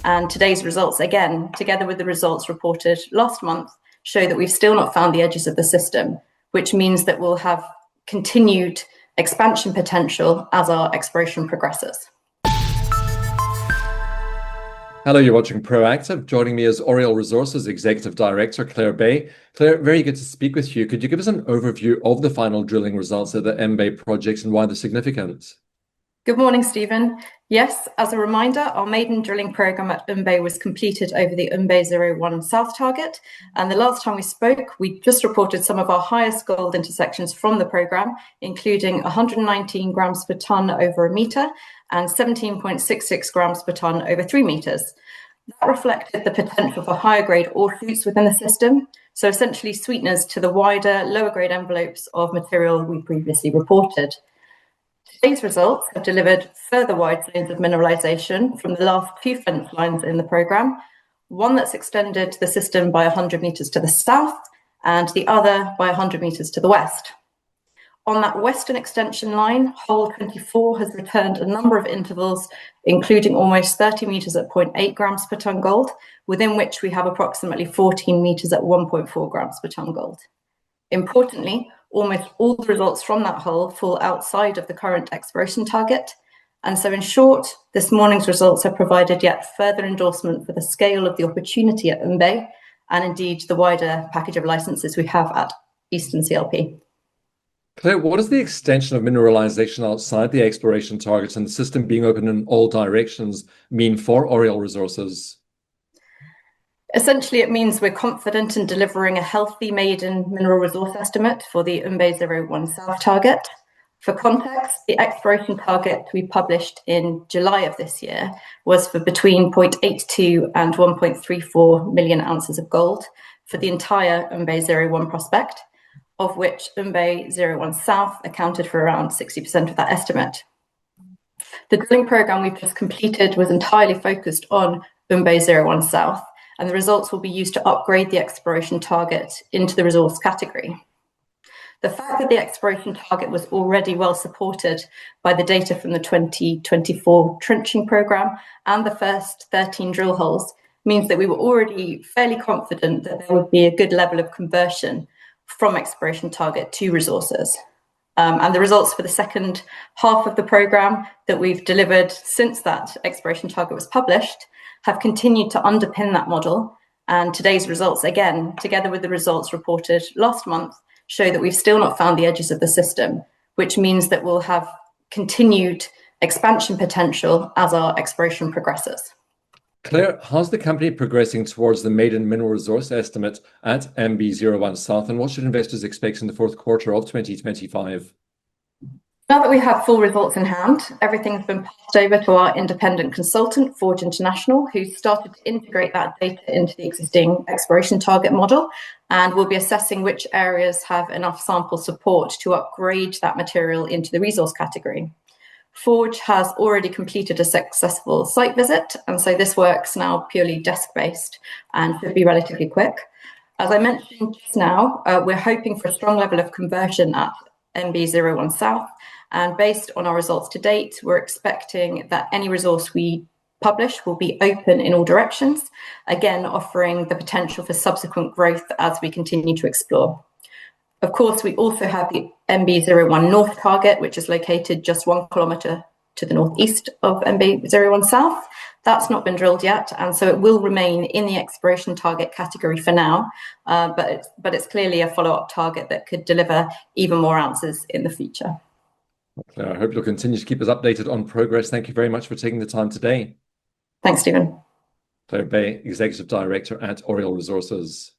And today's results, again, together with the results reported last month, show that we've still not found the edges of the system, which means that we'll have continued expansion potential as our exploration progresses. Hello, you're watching Proactive. Joining me is Oriole Resources Executive Director, Claire Bay. Claire, very good to speak with you. Could you give us an overview of the final drilling results of the Mbe Project and why they're significant? Good morning, Stephen. Yes, as a reminder, our maiden drilling program at Mbe was completed over the MB01 South target. And the last time we spoke, we just reported some of our highest gold intersections from the program, including 119 grams per tonne over a metre and 17.66 grams per tonne over 3 metres. That reflected the potential for higher grade ore shoots within the system, so essentially sweeteners to the wider, lower grade envelopes of material we previously reported. Today's results have delivered further wide zones of mineralisation from the last 2 fence lines in the programme, one that's extended the system by 100 metres to the south and the other by 100 metres to the west. On that western extension line, hole 24 has returned a number of intervals, including almost 30 metres at 0.8 grams per tonne gold, within which we have approximately 14 metres at 1.4 grams per tonne gold. Importantly, almost all the results from that hole fall outside of the current exploration target. And so in short, this morning's results have provided yet further endorsement for the scale of the opportunity at Mbe and indeed the wider package of licenses we have at Eastern CLP. Claire, what does the extension of mineralisation outside the exploration targets and the system being open in all directions mean for Oriole Resources? Essentially, it means we're confident in delivering a healthy maiden mineral resource estimate for the MB01 South target. For context, the exploration target we published in July of this year was for between 0.82 and 1.34 million ounces of gold for the entire MB01 prospect, of which MB01 South accounted for around 60% of that estimate. The drilling programme we've just completed was entirely focused on MB01 South, and the results will be used to upgrade the exploration target into the resource category. The fact that the exploration target was already well supported by the data from the 2024 trenching programme and the first 13 drill holes means that we were already fairly confident that there would be a good level of conversion from exploration target to resources. And the results for the second half of the programme that we've delivered since that exploration target was published have continued to underpin that model. And today's results, again, together with the results reported last month, show that we've still not found the edges of the system, which means that we'll have continued expansion potential as our exploration progresses. Claire, how's the company progressing towards the maiden mineral resource estimate at MB01 South, and what should investors expect in the fourth quarter of 2025? Now that we have full results in hand, everything's been passed over to our independent consultant, Forge International, who started to integrate that data into the existing exploration target model, and will be assessing which areas have enough sample support to upgrade that material into the resource category. Forge has already completed a successful site visit, and so this work's now purely desk-based and should be relatively quick. As I mentioned just now, we're hoping for a strong level of conversion at MB01 South, and based on our results to date, we're expecting that any resource we publish will be open in all directions, again offering the potential for subsequent growth as we continue to explore. Of course, we also have the MB01 North target, which is located just 1 kilometre to the northeast of MB01 South. That's not been drilled yet, and so it will remain in the exploration target category for now, but it's clearly a follow-up target that could deliver even more ounces in the future. Claire, I hope you'll continue to keep us updated on progress. Thank you very much for taking the time today. Thanks, Stephen. Claire Bay, Executive Director at Oriole Resources.